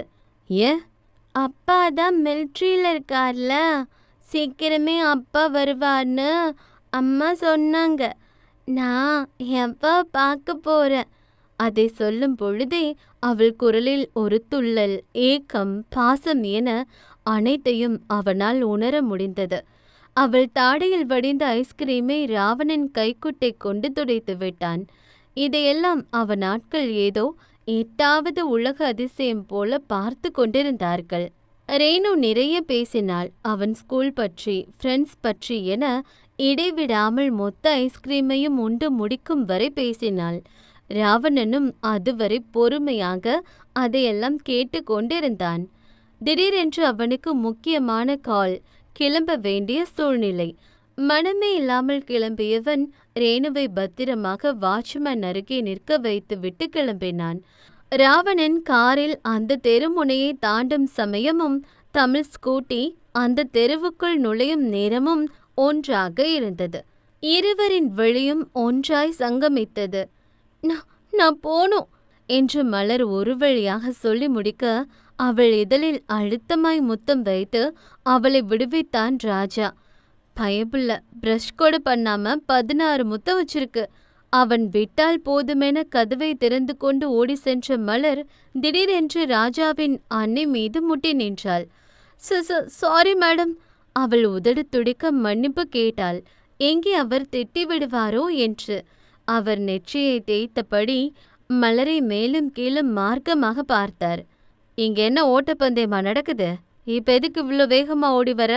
ஏன்? அப்பா தான் மிலிட்ரியில் இருக்கார்ல, சீக்கிரமே அப்பா வருவார்னு அம்மா சொன்னாங்க. நான் எப்போ பார்க்க போறேன். அதை சொல்லும் பொழுதே அவள் குரலில் ஒரு துள்ளல், ஏக்கம், பாசம் என அனைத்தையும் அவனால் உணர முடிந்தது. அவள் தாடையில் வடிந்த ஐஸ்கிரீமை ராவணன் கைக்குட்டை கொண்டு துடைத்து விட்டான். இதையெல்லாம் அவன் ஆட்கள் ஏதோ 8வது உலக அதிசயம் போல பார்த்து கொண்டிருந்தார்கள். ரேணு நிறைய பேசினாள். அவன் ஸ்கூல் பற்றி, ஃப்ரெண்ட்ஸ் பற்றி என இடைவிடாமல் மொத்த ஐஸ்கிரீமையும் உண்டு முடிக்கும் வரை பேசினாள். ராவணனும் அதுவரை பொறுமையாக அதையெல்லாம் கேட்டு கொண்டிருந்தான். திடீரென்று அவனுக்கு முக்கியமான கால். கிளம்ப வேண்டிய சூழ்நிலை. மனமே இல்லாமல் கிளம்பியவன் ரேணுவை பத்திரமாக வாட்ச்மேன் அருகே நிற்க வைத்து விட்டு கிளம்பினான். ராவணன் காரில் அந்த தெருமுனையை தாண்டும் சமயமும் தமிழ் ஸ்கூட்டி அந்த தெருவுக்குள் நுழையும் நேரமும் ஒன்றாக இருந்தது. இருவரின் வெளியும் ஒன்றாய் சங்கமித்தது. நான் போனோம் என்று மலர் ஒரு வழியாக சொல்லி முடிக்க அவள் இதழில் அழுத்தமாய் முத்தம் வைத்து அவளை விடுவித்தான் ராஜா. பயப்புள்ள பிரஷ் கூட பண்ணாம 16 முத்தம் வச்சிருக்கு. அவன் விட்டால் போதுமென கதவை திறந்து கொண்டு ஓடி சென்ற மலர் திடீரென்று ராஜாவின் அன்னை மீது முட்டி நின்றாள். Sorry madam. அவள் உதடு துடிக்க மன்னிப்பு கேட்டாள். எங்கே அவர் திட்டி விடுவாரோ என்று. அவர் நெற்றியை தேய்த்தபடி மலரை மேலும் கீழும் மார்க்கமாக பார்த்தார். இங்க என்ன ஓட்டப்பந்தயமா நடக்குது? இப்ப எதுக்கு இவ்வளோ வேகமா ஓடி வர?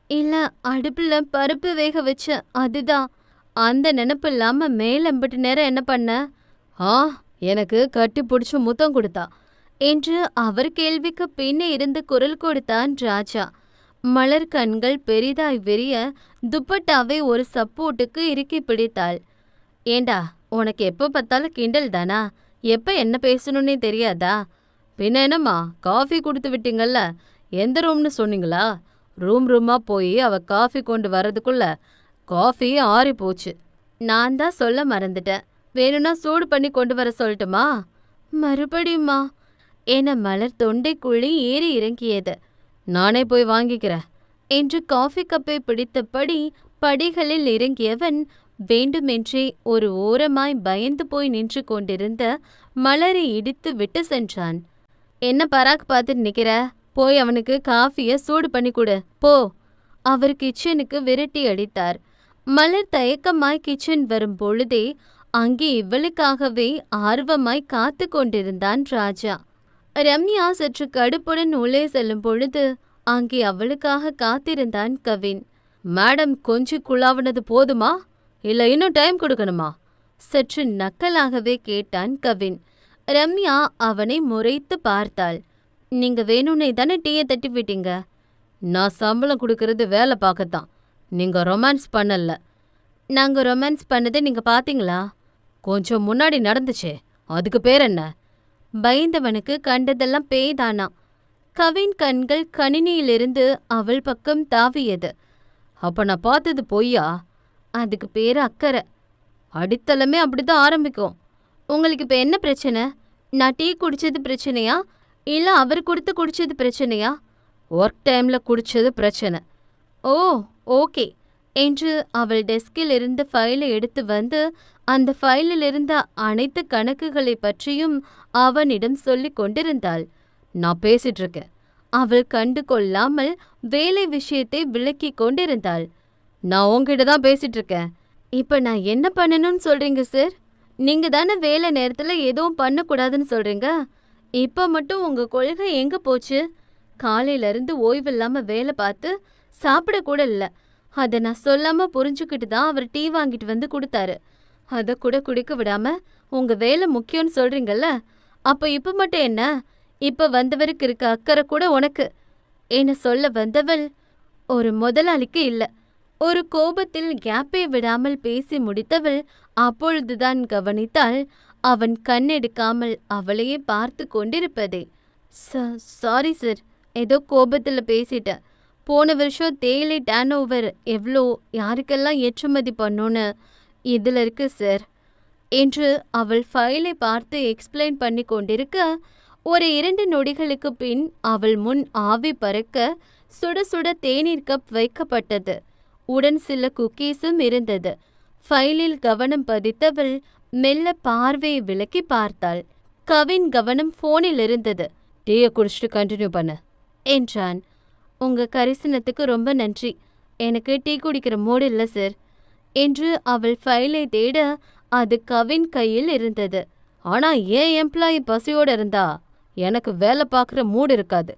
இல்ல, அடுப்புல பருப்பு வேக வச்ச, அதுதான். அந்த நினப்பு இல்லாம மேலம்பிட்டு நேரம் என்ன பண்ண? எனக்கு கட்டி பிடிச்சு முத்தம் கொடுத்தா என்று அவர் கேள்விக்கு பின்னே இருந்து குரல் கொடுத்தான் ராஜா. மலர் கண்கள் பெரிதாய் விரிய துப்பட்டாவை ஒரு சப்போட்டுக்கு இறுக்கி பிடித்தாள். ஏண்டா, உனக்கு எப்போ பார்த்தாலும் கிண்டல் தானா? எப்ப என்ன பேசணும்னே தெரியாதா? பின்ன என்னம்மா, காஃபி கொடுத்து விட்டீங்கல்ல, எந்த ரூம்னு சொன்னீங்களா? ரூம் ரூமா போய் அவ காஃபி கொண்டு வரதுக்குள்ள காஃபி ஆறி போச்சு. நான் தான் சொல்ல மறந்துட்டேன். வேணும்னா சூடு பண்ணி கொண்டு வர சொல்லட்டுமா? மறுபடியுமா? என மலர் தொண்டைக்குள்ளே ஏறி இறங்கியது. நானே போய் வாங்கிக்கிறேன் என்று காஃபி கப்பை பிடித்தபடி படிகளில் இறங்கியவன் வேண்டுமென்றே ஒரு ஓரமாய் பயந்து போய் நின்று கொண்டிருந்த மலரை இடித்து விட்டு சென்றான். என்ன பராக் பார்த்துட்டு நிக்கிற? போய் அவனுக்கு காஃபிய சூடு பண்ணி கொடு போ. அவர் கிச்சனுக்கு விரட்டி அடித்தார். மலர் தயக்கமாய் கிச்சன் வரும் பொழுதே அங்கே இவளுக்காகவே ஆர்வமாய் காத்து கொண்டிருந்தான் ராஜா. ரம்யா சற்று கடுப்புடன் உள்ளே செல்லும் பொழுது அங்கே அவளுக்காக காத்திருந்தான் கவின். மேடம் கொஞ்சம் குழாவுனது போதுமா, இல்ல இன்னும் டைம் கொடுக்கணுமா? சற்று நக்கலாகவே கேட்டான் கவின். ரம்யா அவனை முறைத்து பார்த்தாள். நீங்க வேணும்னே தானே டீயை தட்டி விட்டீங்க. நான் சம்பளம் கொடுக்கறது வேலை பார்க்கத்தான், நீங்க ரொமான்ஸ் பண்ணல. நாங்க ரொமான்ஸ் பண்ணதை நீங்க பாத்தீங்களா? கொஞ்சம் முன்னாடி நடந்துச்சே, அதுக்கு பேர் என்ன? பயந்தவனுக்கு கண்டதெல்லாம் பேய்தானா? கவின் கண்கள் கணினியிலிருந்து அவள் பக்கம் தாவியது. அப்ப நான் பார்த்தது பொய்யா? அதுக்கு பேரு அக்கறை. அடித்தளமே அப்படிதான் ஆரம்பிக்கும். உங்களுக்கு இப்ப என்ன பிரச்சனை? நான் டீ குடிச்சது பிரச்சனையா, இல்ல அவர் கொடுத்து குடிச்சது பிரச்சனையா? ஒர்க் டைம்ல குடிச்சது பிரச்சனை. ஓ ஓகே என்று அவள் டெஸ்கில் இருந்து ஃபைலை எடுத்து வந்து அந்த ஃபைலில் இருந்த அனைத்து கணக்குகளை பற்றியும் அவனிடம் சொல்லிக் கொண்டிருந்தாள். நான் பேசிட்டு இருக்கேன். அவள் கண்டு கொள்ளாமல் வேலை விஷயத்தை விளக்கி கொண்டிருந்தாள். நான் உங்ககிட்ட தான் பேசிட்டு இருக்கேன். இப்ப நான் என்ன பண்ணணும்னு சொல்றீங்க சார்? நீங்க தானே வேலை நேரத்துல எதுவும் பண்ணக்கூடாதுன்னு சொல்றீங்க. இப்ப மட்டும் உங்க கொள்கை எங்க போச்சு? காலையில இருந்து ஓய்வில்லாம வேலை பார்த்து சாப்பிட கூட இல்ல. அதை நான் சொல்லாம புரிஞ்சுக்கிட்டு தான் அவர் டீ வாங்கிட்டு வந்து கொடுத்தாரு. அதை கூட குடிக்க விடாம உங்க வேலை முக்கியம்னு சொல்றீங்கல்ல, அப்ப இப்ப மட்டும் என்ன? இப்ப வந்தவருக்கு இருக்க அக்கறை கூட உனக்கு என்ன சொல்ல வந்தவள் ஒரு முதலாளிக்கு இல்ல. ஒரு கோபத்தில் கேப்பை விடாமல் பேசி முடித்தவள் அப்பொழுதுதான் கவனித்தாள் அவன் கண்ணெடுக்காமல் அவளையே பார்த்து கொண்டிருப்பதே. சாரி சார், ஏதோ கோபத்தில் பேசிட்டேன். போன வருஷம் தேயிலை டேன் ஓவர் எவ்வளோ, யாருக்கெல்லாம் ஏற்றுமதி பண்ணோன்னு இதில் இருக்கு சார் என்று அவள் ஃபைலை பார்த்து எக்ஸ்பிளைன் பண்ணி கொண்டிருக்க, ஒரு 2 நொடிகளுக்கு பின் அவள் முன் ஆவி பறக்க சுட சுட தேநீர் கப் வைக்கப்பட்டது. உடன் சில குக்கீஸும் இருந்தது. ஃபைலில் கவனம் பதித்தவள் மெல்ல பார்வையை விலக்கி பார்த்தாள். கவின் கவனம் ஃபோனில் இருந்தது. டீயை குடிச்சிட்டு கண்டினியூ பண்ண என்றான். உங்க கரிசனத்துக்கு ரொம்ப நன்றி. எனக்கு டீ குடிக்கிற மூடு இல்லை சார் என்று அவள் ஃபைலை தேட அது கவின் கையில் இருந்தது. ஆனா ஏன் எம்ப்ளாயி பசியோட இருந்தா எனக்கு வேலை பார்க்குற மூடு இருக்காது.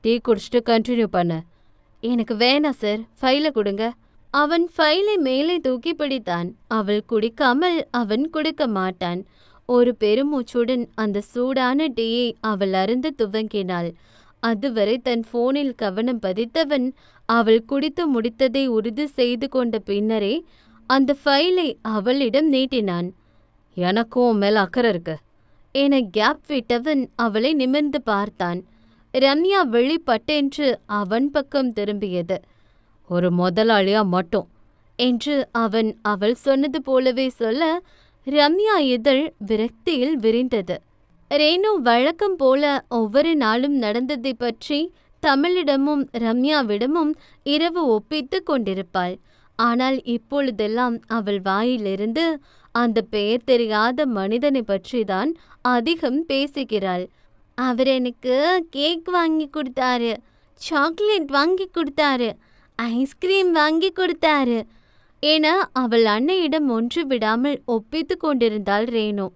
டீ குடிச்சிட்டு கண்டினியூ பண்ண. எனக்கு வேணாம் சார், ஃபைலை கொடுங்க. அவன் ஃபைலை மேலே தூக்கி பிடித்தான். அவள் குடிக்காமல் அவன் கொடுக்க மாட்டான். ஒரு பெருமூச்சுடன் அந்த சூடான டீயை அவள் அருந்து துவங்கினாள். அதுவரை தன் போனில் கவனம் பதித்தவன் அவள் குடித்து முடித்ததை உறுதி செய்து கொண்ட பின்னரே அந்த ஃபைலை அவளிடம் நீட்டினான். எனக்கும் மேல அக்கறை இருக்கு என கேப் விட்டவன் அவளை நிமிர்ந்து பார்த்தான். ரம்யா வெளிப்பட்டென்று அவன் பக்கம் திரும்பியது. ஒரு முதலாளியா மட்டும் என்று அவன் அவள் சொன்னது போலவே சொல்ல ரம்யா இதழ் விரக்தியில் விரிந்தது. ரேணு வழக்கம் போல ஒவ்வொரு நாளும் நடந்ததை பற்றி தமிழிடமும் ரம்யாவிடமும் இரவு ஒப்பித்து கொண்டிருப்பாள். ஆனால் இப்பொழுதெல்லாம் அவள் வாயிலிருந்து அந்த பெயர் தெரியாத மனிதனை பற்றிதான் அதிகம் பேசுகிறாள். அவர் எனக்கு கேக் வாங்கி கொடுத்தாரு, சாக்லேட் வாங்கி கொடுத்தாரு, ஐஸ்கிரீம் வாங்கி கொடுத்தாரு என அவள் அன்னையிடம் ஒன்று விடாமல் ஒப்பித்து கொண்டிருந்தாள் ரேணு.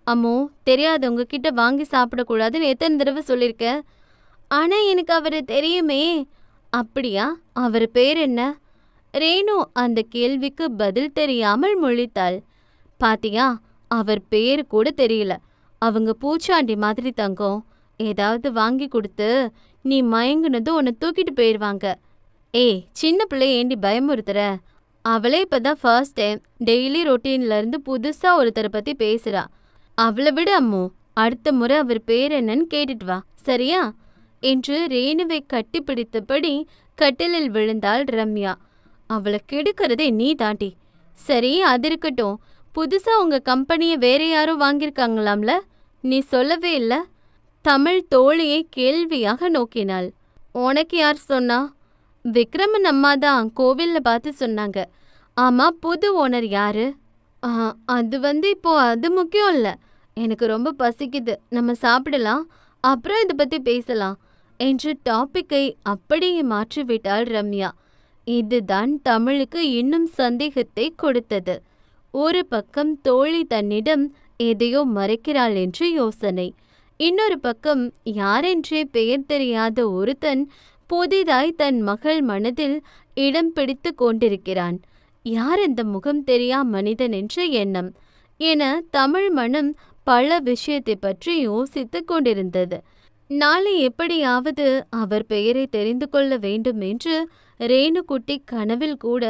அம்மோ, தெரியாதவங்க கிட்ட வாங்கி சாப்பிடக்கூடாதுன்னு எத்தனை தடவை சொல்லியிருக்க. ஆனா எனக்கு அவரை தெரியுமே. அப்படியா? அவர் பேர் என்ன? ரேணு அந்த கேள்விக்கு பதில் தெரியாமல் முழித்தாள். பாத்தியா, அவர் பேரு கூட தெரியல. அவங்க பூச்சாண்டி மாதிரி தங்கம். ஏதாவது வாங்கி கொடுத்து நீ மயங்குனது உன்னை தூக்கிட்டு போயிடுவாங்க. ஏய், சின்ன பிள்ளை ஏண்டி பயமுறுத்துற? அவளே இப்பதான் ஃபர்ஸ்ட் டைம் டெய்லி ரொட்டீன்ல இருந்து புதுசா ஒருத்தரை பத்தி பேசுறா. அவளை விட அம்மு, அடுத்த முறை அவர் பேர் என்னன்னு கேட்டுட்டு வா, சரியா? என்று ரேணுவை கட்டிப்பிடித்தபடி கட்டிலில் விழுந்தாள் ரம்யா. அவளை கெடுக்கிறதே நீ தாண்டி. சரி, அது இருக்கட்டும். புதுசா உங்க கம்பெனியை வேற யாரோ வாங்கியிருக்காங்களாம்ல, நீ சொல்லவே இல்ல. தமிழ் தோழியை கேள்வியாக நோக்கினாள். உனக்கு யார் சொன்னா? விக்ரமன் அம்மா தான் கோவில்ல பார்த்து சொன்னாங்க. ஆமா, புது ஓனர் யாரு? ஆ, அது இப்போ அது முக்கியம் இல்ல. எனக்கு ரொம்ப பசிக்குது, நம்ம சாப்பிடலாம், அப்புறம் இதை பத்தி பேசலாம் என்று டாபிக்கை அப்படியே மாற்றிவிட்டாள் ரம்யா. இதுதான் தமிழுக்கு இன்னும் சந்தேகத்தை கொடுத்தது. ஒரு பக்கம் தோழி தன்னிடம் எதையோ மறைக்கிறாள் என்று யோசனை, இன்னொரு பக்கம் யாரென்றே பெயர் தெரியாத ஒருத்தன் புதிதாய் தன் மகள் மனதில் இடம் பிடித்து கொண்டிருக்கிறான். யார் அந்த முகம் தெரியா மனிதன் என்ற எண்ணம் என தமிழ் மனம் பல விஷயத்தை பற்றி யோசித்து கொண்டிருந்தது. நாளை எப்படியாவது அவர் பெயரை தெரிந்து கொள்ள வேண்டும் என்று ரேணுகுட்டி கனவில் கூட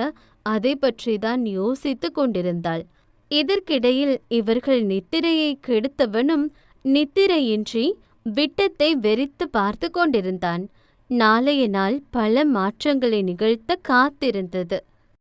அதை பற்றிதான் யோசித்து கொண்டிருந்தாள். இதற்கிடையில் இவர்கள் நித்திரையை கெடுத்தவனும் நித்திரையின்றி விட்டத்தை வெறித்து பார்த்து கொண்டிருந்தான். நாளைய நாள் பல மாற்றங்களை நிகழ்த்த காத்திருந்தது.